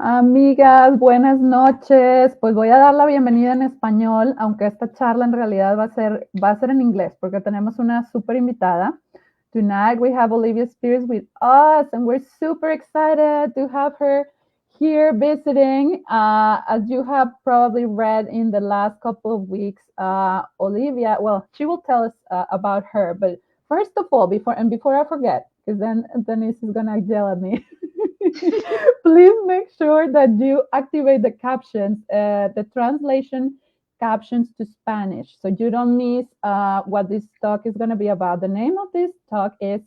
Amigas, buenas noches. Pues voy a dar la bienvenida en español, aunque esta charla en realidad va a ser en inglés, porque tenemos una super invitada. Tonight we have Olivia Spears with us, and we're super excited to have her here visiting. As you have probably read in the last couple of weeks, Olivia, well, she will tell us about her. But first of all, before I forget, because then Denise is gonna yell at me. Please make sure that you activate the captions, the translation captions to Spanish, so you don't miss what this talk is going to be about. The name of this talk is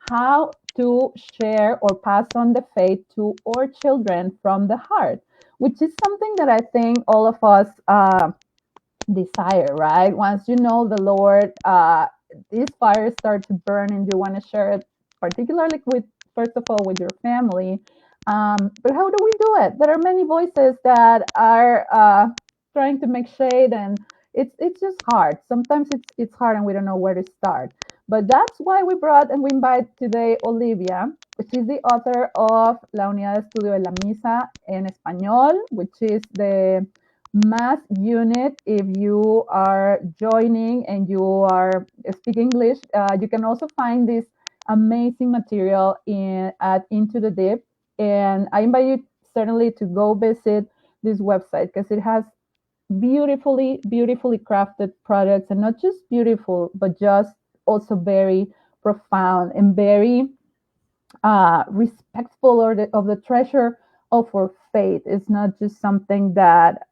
How to Share or Pass on the Faith to Our Children from the Heart, which is something that I think all of us desire, right? Once you know the Lord, these fires start to burn and you want to share it, particularly with, first of all, with your family. But how do we do it? There are many voices that are trying to make shade, and it's just hard. Sometimes it's hard, and we don't know where to start. But that's why we brought and we invite today Olivia, which is the author of La Unidad, Estudio y la Misa en Español, which is the math unit. If you are joining and you are speaking English, you can also find this amazing material at Into the Deep. And I invite you certainly to go visit this website, because it has beautifully crafted products, and not just beautiful, but just also very profound and very respectful of the treasure of our faith. It's not just something that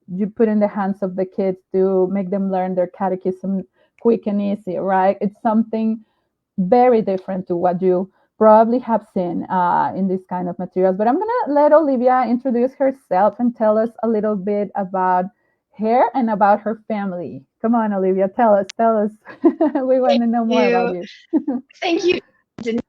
you put in the hands of the kids to make them learn their catechism quick and easy, right? It's something very different to what you probably have seen in this kind of materials. But I'm going to let Olivia introduce herself and tell us a little bit about her and about her family. Come on, Olivia, tell us. We want to know more about you. Thank you, Denise.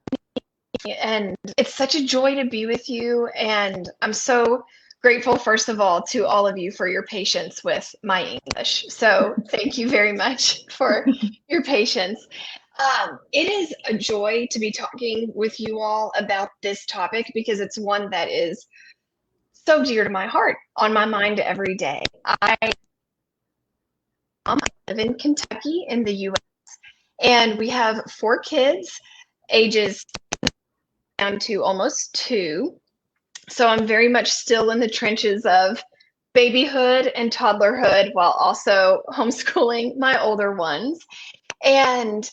And it's such a joy to be with you. And I'm so grateful, first of all, to all of you for your patience with my English. So thank you very much for your patience. It is a joy to be talking with you all about this topic, because it's one that is so dear to my heart, on my mind every day. I live in Kentucky in the U.S., and we have 4 kids, ages down to almost 2. So I'm very much still in the trenches of babyhood and toddlerhood, while also homeschooling my older ones. And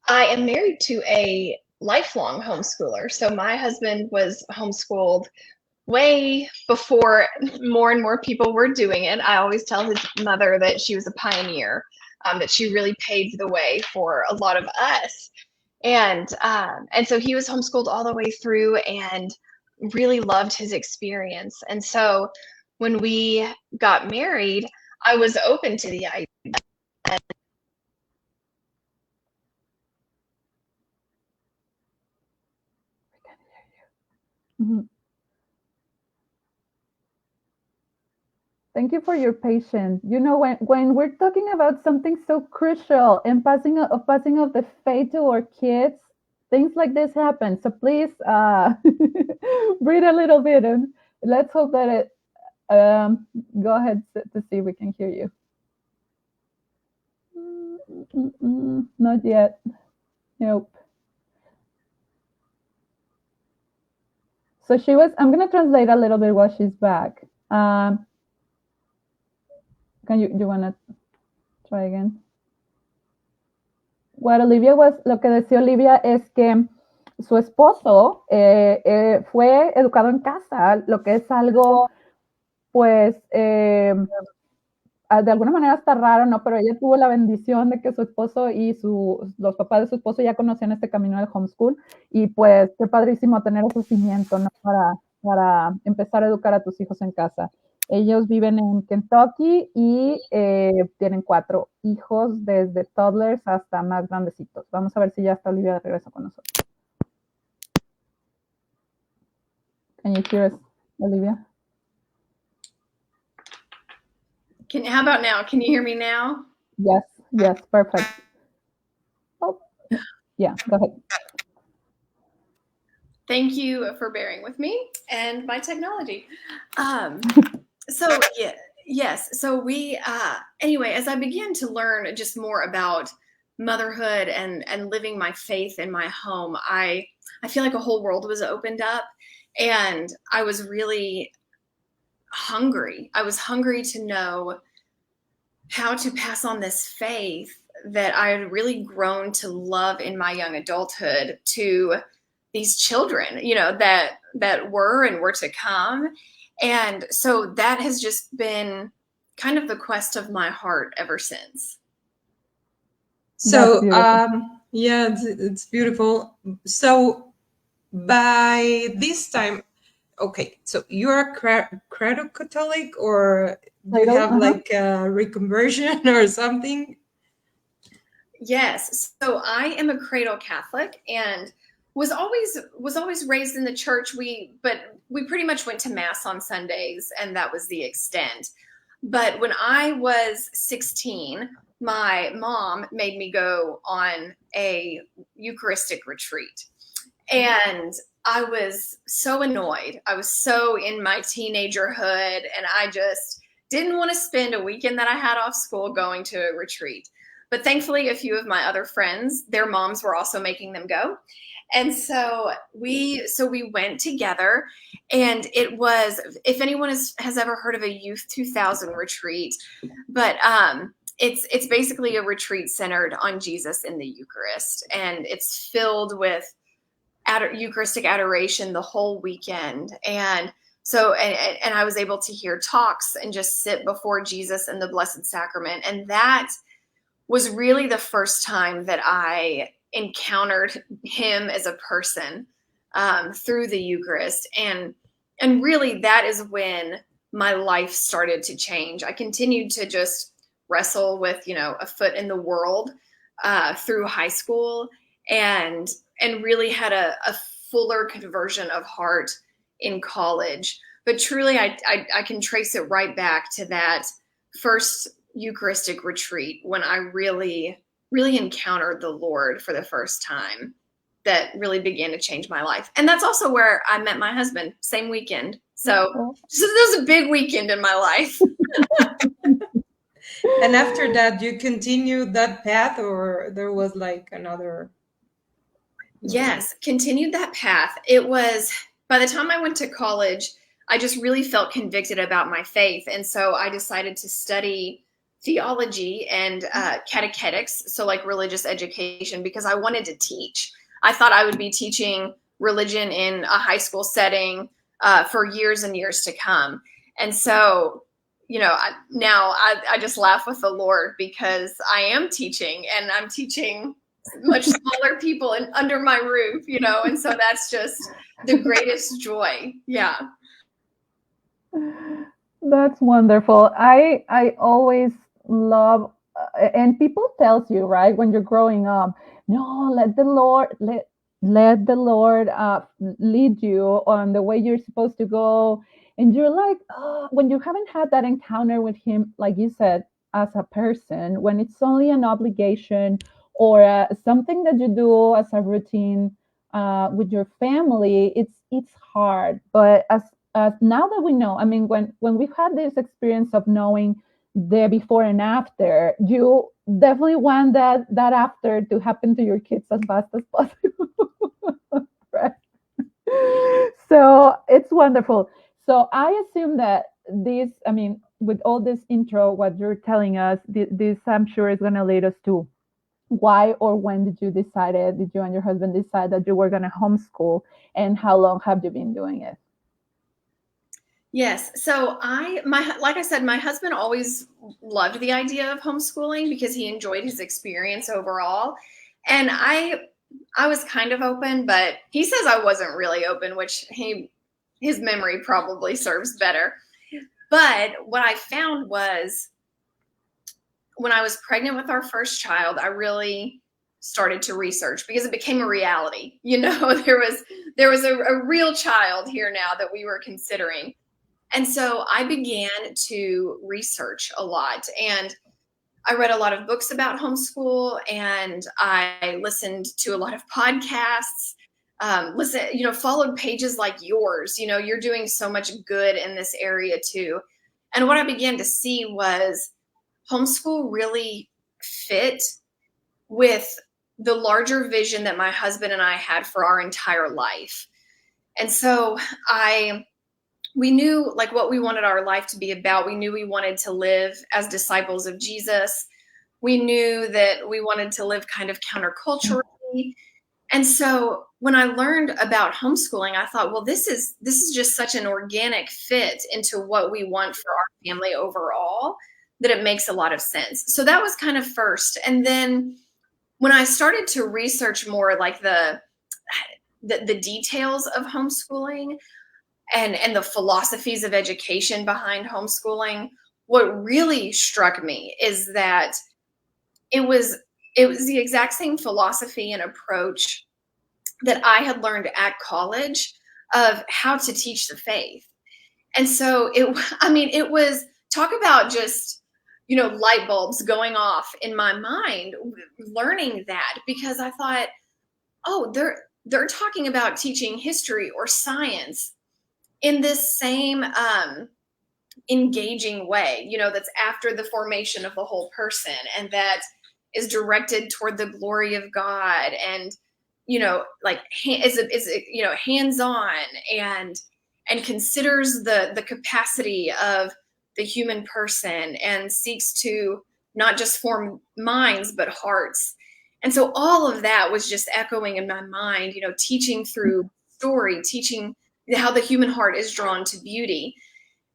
I am married to a lifelong homeschooler. So my husband was homeschooled way before more and more people were doing it. I always tell his mother that she was a pioneer, that she really paved the way for a lot of us. And so he was homeschooled all the way through and really loved his experience. And so when we got married, I was open to the idea. Mm-hmm. Thank you for your patience. You know, when we're talking about something so crucial and passing of the faith to our kids, things like this happen. So please breathe a little bit, and let's hope that it. Go ahead to see if we can hear you. Not yet. Nope. So she was. I'm gonna translate a little bit while she's back. Can you want to try again? What Olivia lo que decía Olivia es que su esposo fue educado en casa, lo que es algo, pues, de alguna manera está raro, ¿no? Pero ella tuvo la bendición de que su esposo y los papás de su esposo ya conocían este camino del homeschool, y pues qué padrísimo tener ese cimiento, ¿no? Para empezar a educar a tus hijos en casa. Ellos viven en Kentucky y tienen 4 hijos, desde toddlers hasta más grandecitos. Vamos a ver si ya está Olivia de regreso con nosotros. Can you hear us, Olivia? How about now? Can you hear me now? Yes, perfect. Oh, yeah, go ahead. Thank you for bearing with me and my technology. So yeah, yes. So we, anyway, as I began to learn just more about motherhood and living my faith in my home, I feel like a whole world was opened up, and I was really hungry. I was hungry to know how to pass on this faith that I had really grown to love in my young adulthood to these children, that were and were to come. And so that has just been kind of the quest of my heart ever since. That's So, beautiful. yeah, it's beautiful. So, by this time, okay, so you're a credo Catholic, or do you Title? have like a reconversion or something? Yes. So I am a cradle Catholic and was always raised in the church. But we pretty much went to mass on Sundays, and that was the extent. But when I was 16, my mom made me go on a Eucharistic retreat. And I was so annoyed. I was so in my teenagerhood, and I just didn't want to spend a weekend that I had off school going to a retreat. But thankfully, a few of my other friends, their moms were also making them go. And so we went together, and it was, if anyone has ever heard of a Youth 2000 retreat, but it's basically a retreat centered on Jesus in the Eucharist, and it's filled with Eucharistic adoration the whole weekend. And so, and I was able to hear talks and just sit before Jesus in the Blessed Sacrament. And that was really the first time that I encountered him as a person through the Eucharist. And really that is when my life started to change. I continued to just wrestle with, a foot in the world through high school, and really had a fuller conversion of heart in college. But truly, I can trace it right back to that first Eucharistic retreat when I really, really encountered the Lord for the first time. That really began to change my life. And that's also where I met my husband, same weekend. So that was a big weekend in my life. And after that, you continued that path, or there was like another? Yes, continued that path. It was, by the time I went to college, I just really felt convicted about my faith. And so I decided to study theology and catechetics, so like religious education, because I wanted to teach. I thought I would be teaching religion in a high school setting for years and years to come. And so, I just laugh with the Lord, because I am teaching, and I'm teaching much smaller people and under my roof, and so that's just the greatest joy. Yeah. That's wonderful. I always love, and people tells you, right, when you're growing up, no, let the Lord lead you on the way you're supposed to go. And you're like, oh, when you haven't had that encounter with him, like you said, as a person, when it's only an obligation or something that you do as a routine with your family, it's hard. But as now that we know, I mean, when we've had this experience of knowing the before and after, you definitely want that after to happen to your kids as fast as possible. Right? So it's wonderful. So I assume that this, I mean, with all this intro, what you're telling us, this I'm sure is going to lead us to why or when did you and your husband decide that you were going to homeschool, and how long have you been doing it? Yes. So like I said, my husband always loved the idea of homeschooling because he enjoyed his experience overall. And I was kind of open, but he says I wasn't really open, which his memory probably serves better. But what I found was, when I was pregnant with our first child, I really started to research, because it became a reality. There was a real child here now that we were considering. And so I began to research a lot, and I read a lot of books about homeschool, and I listened to a lot of podcasts. listen, followed pages like yours. You're doing so much good in this area too. And what I began to see was homeschool really fit with the larger vision that my husband and I had for our entire life. And so we knew like what we wanted our life to be about. We knew we wanted to live as disciples of Jesus. We knew that we wanted to live kind of counterculturally. And so when I learned about homeschooling, I thought, well, this is just such an organic fit into what we want for our family overall, that it makes a lot of sense. So that was kind of first. And then when I started to research more like the details of homeschooling and the philosophies of education behind homeschooling, what really struck me is that it was the exact same philosophy and approach that I had learned at college of how to teach the faith. And so it was, talk about just, light bulbs going off in my mind, learning that, because I thought, oh, they're talking about teaching history or science in this same engaging way, that's after the formation of the whole person, and that is directed toward the glory of God, and like is hands-on, and considers the capacity of the human person, and seeks to not just form minds but hearts. And so all of that was just echoing in my mind, teaching through story, teaching how the human heart is drawn to beauty.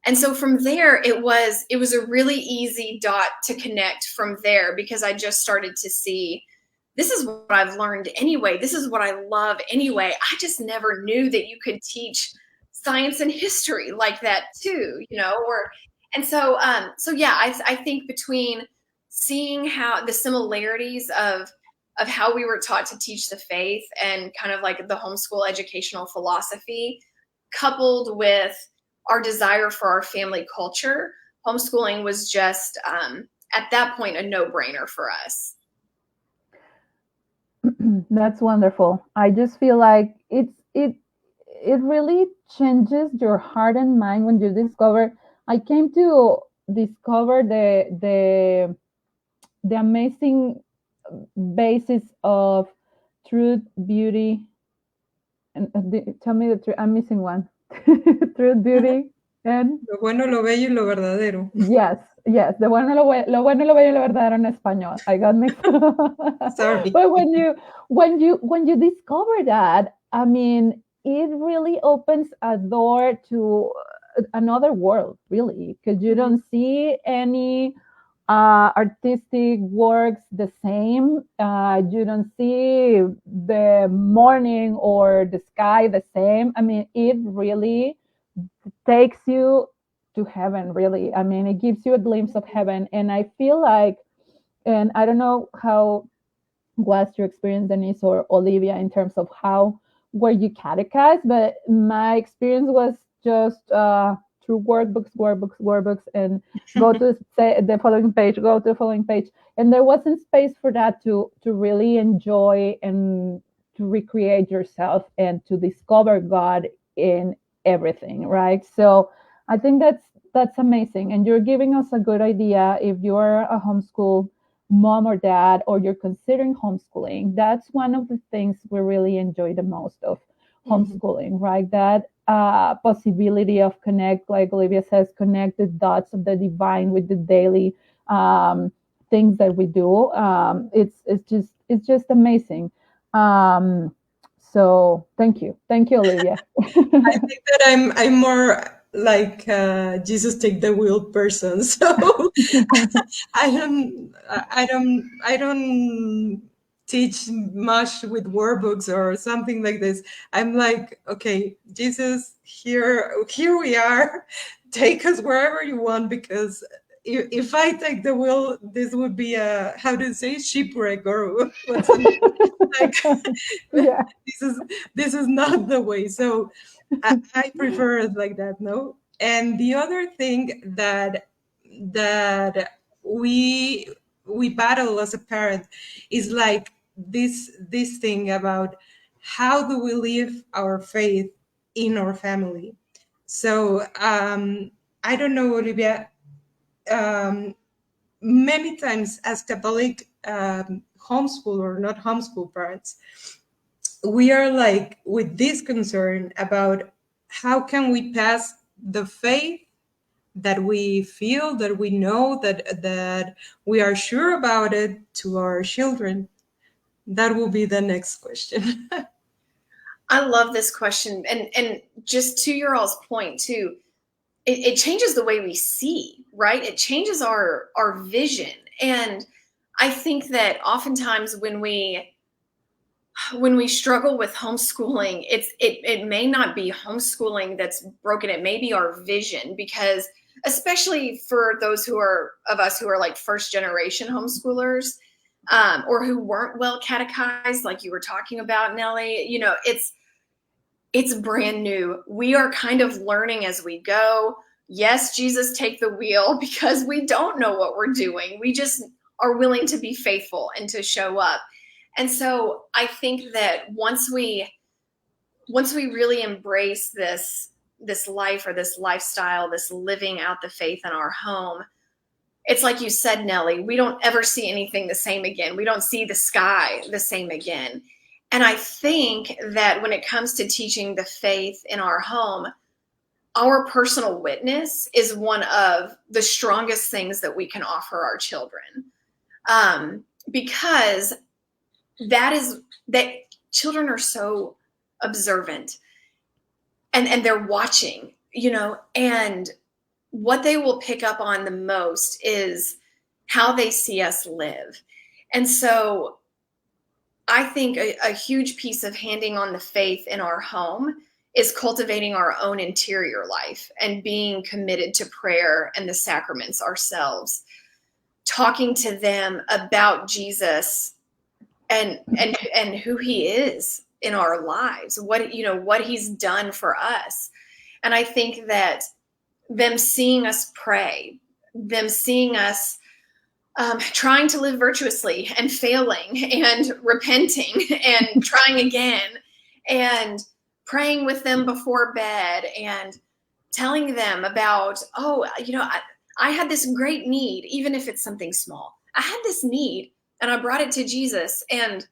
And so from there, it was a really easy dot to connect from there, because I just started to see, this is what I've learned anyway. This is what I love anyway. I just never knew that you could teach science and history like that too, I think between seeing how the similarities of how we were taught to teach the faith and kind of like the homeschool educational philosophy, coupled with our desire for our family culture, homeschooling was just at that point a no-brainer for us. That's wonderful. I just feel like it really changes your heart and mind when you discover. I came to discover the amazing basis of truth, beauty, and tell me the truth. I'm missing one. Truth, beauty, and Lo bueno, lo bello y lo verdadero. yes, lo bueno, lo bueno, lo bello y lo verdadero en español. I got mixed. Sorry. But when you discover that, I mean, it really opens a door to another world, really, because you don't see any artistic works the same. You don't see the morning or the sky the same. I mean, it really takes you to heaven, really. I mean, it gives you a glimpse of heaven. And I feel like, and I don't know how was your experience, Denise or Olivia, in terms of how were you catechized, but my experience was just through workbooks, and go to the following page, and there wasn't space for that to really enjoy and to recreate yourself and to discover God in everything, right? So I think that's amazing, and you're giving us a good idea. If you're a homeschool mom or dad, or you're considering homeschooling, that's one of the things we really enjoy the most of homeschooling, right? That possibility of connect, like Olivia says, connect the dots of the divine with the daily things that we do. It's just amazing. So thank you, Olivia. I think that I'm more like Jesus take the wheel person. So I don't teach much with workbooks or something like this. I'm like, okay, Jesus, here we are. Take us wherever you want, because if I take the wheel, this would be a, how to say, shipwreck or what's like. Yeah. This is not the way. So I prefer it like that, no? And the other thing that we battle as a parent is like this thing about how do we live our faith in our family? So I don't know, Olivia, many times as Catholic homeschool or not homeschool parents, we are like with this concern about how can we pass the faith that we feel, that we know, that we are sure about it to our children. That will be the next question. I love this question. And just to your all's point too, it changes the way we see, right? It changes our vision. And I think that oftentimes when we struggle with homeschooling, it may not be homeschooling that's broken. It may be our vision, because especially for those of us who are like first generation homeschoolers, or who weren't well catechized, like you were talking about, Nellie, you know, it's brand new. We are kind of learning as we go. Yes, Jesus, take the wheel, because we don't know what we're doing. We just are willing to be faithful and to show up. And so I think that once we really embrace this life or this lifestyle, this living out the faith in our home, it's like you said, Nellie, we don't ever see anything the same again. We don't see the sky the same again. And I think that when it comes to teaching the faith in our home, our personal witness is one of the strongest things that we can offer our children. Because that children are so observant and they're watching, you know, and what they will pick up on the most is how they see us live. And so I think a huge piece of handing on the faith in our home is cultivating our own interior life and being committed to prayer and the sacraments ourselves, talking to them about Jesus and who he is in our lives, what he's done for us. And I think that them seeing us pray, them seeing us trying to live virtuously and failing and repenting and trying again, and praying with them before bed and telling them about, I had this great need, even if it's something small. I had this need and I brought it to Jesus, and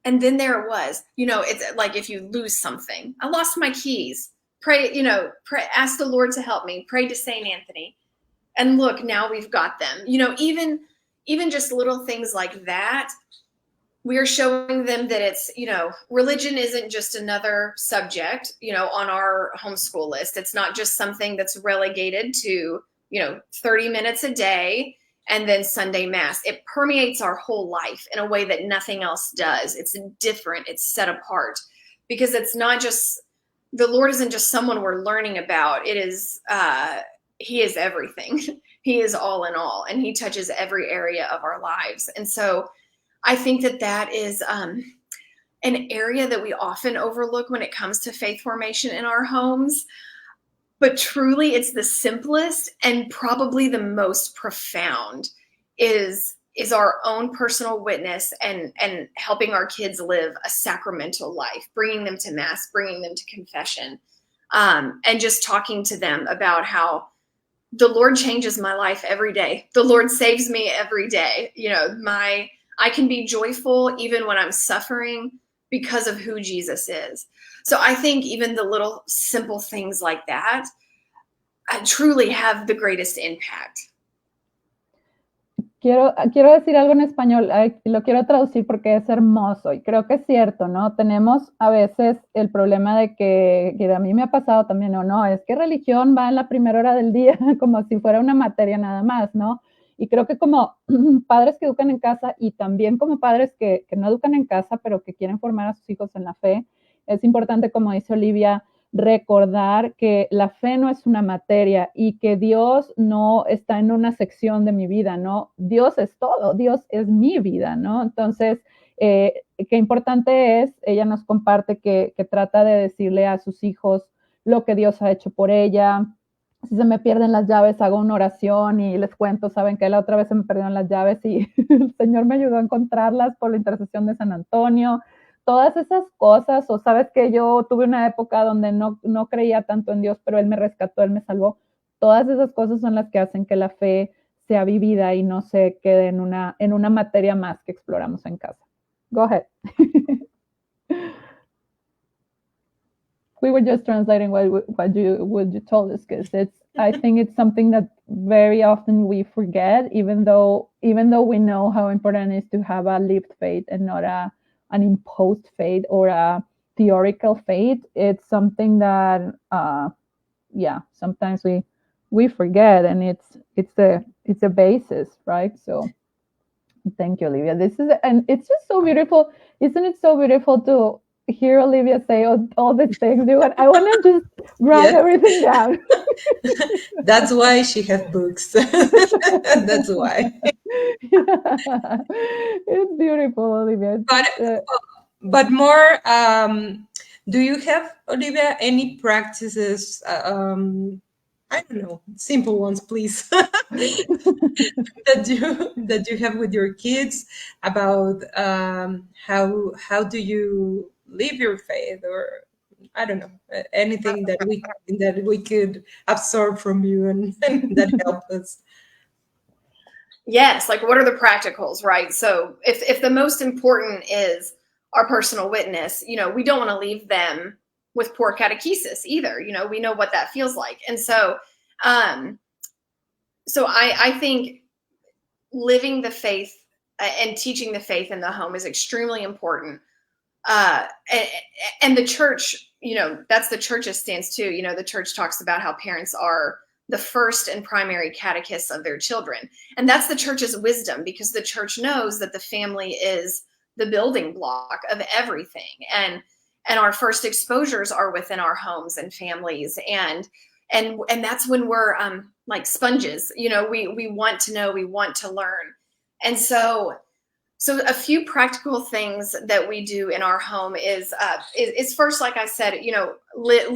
then there it was. It's like if you lose something. I lost my keys. Pray, ask the Lord to help me. Pray to Saint Anthony. And look, now we've got them. Even just little things like that, we are showing them that it's, religion isn't just another subject, on our homeschool list. It's not just something that's relegated to, 30 minutes a day and then Sunday Mass. It permeates our whole life in a way that nothing else does. It's different. It's set apart, because it's not just, the Lord isn't just someone we're learning about. It is, he is everything. He is all in all, and he touches every area of our lives. And so I think that is an area that we often overlook when it comes to faith formation in our homes. But truly, it's the simplest and probably the most profound is our own personal witness and helping our kids live a sacramental life, bringing them to Mass, bringing them to confession, and just talking to them about how the Lord changes my life every day. The Lord saves me every day. I can be joyful even when I'm suffering because of who Jesus is. So I think even the little simple things like that truly have the greatest impact. Quiero decir algo en español, lo quiero traducir porque es hermoso y creo que es cierto, ¿no? Tenemos a veces el problema de que a mí me ha pasado también, no, es que religión va en la primera hora del día como si fuera una materia nada más, ¿no? Y creo que como padres que educan en casa y también como padres que no educan en casa, pero que quieren formar a sus hijos en la fe, es importante, como dice Olivia, recordar que la fe no es una materia y que Dios no está en una sección de mi vida, ¿no? Dios es todo, Dios es mi vida, ¿no? Entonces, qué importante es, ella nos comparte que trata de decirle a sus hijos lo que Dios ha hecho por ella. Si se me pierden las llaves, hago una oración y les cuento, saben que la otra vez se me perdieron las llaves y el Señor me ayudó a encontrarlas por la intercesión de San Antonio. todas esas cosas, o sabes que yo tuve una época donde no creía tanto en Dios, pero Él me rescató, Él me salvó. Todas esas cosas son las que hacen que la fe sea vivida y no se quede en una materia más que exploramos en casa. Go ahead. We were just translating what you told us, because I think it's something that very often we forget, even though we know how important it is to have a lived faith and not an imposed faith or a theoretical faith. It's something that sometimes we forget, and it's a basis, right? So thank you, Olivia. And it's just so beautiful. Isn't it so beautiful to hear Olivia say all these things? I want to just write everything down. That's why she has books. That's why. Yeah. It's beautiful, Olivia. But more, do you have, Olivia, any practices? I don't know, simple ones, please. that you have with your kids about how do you live your faith, or I don't know, anything that we could absorb from you and that help us. Yes, like what are the practicals, right? So if the most important is our personal witness, we don't want to leave them with poor catechesis either. We know what that feels like. And so I think living the faith and teaching the faith in the home is extremely important. And the church, that's the church's stance too. The church talks about how parents are the first and primary catechists of their children. And that's the church's wisdom, because the church knows that the family is the building block of everything. And our first exposures are within our homes and families. And that's when we're like sponges, we want to know, we want to learn. And so a few practical things that we do in our home is first, like I said, live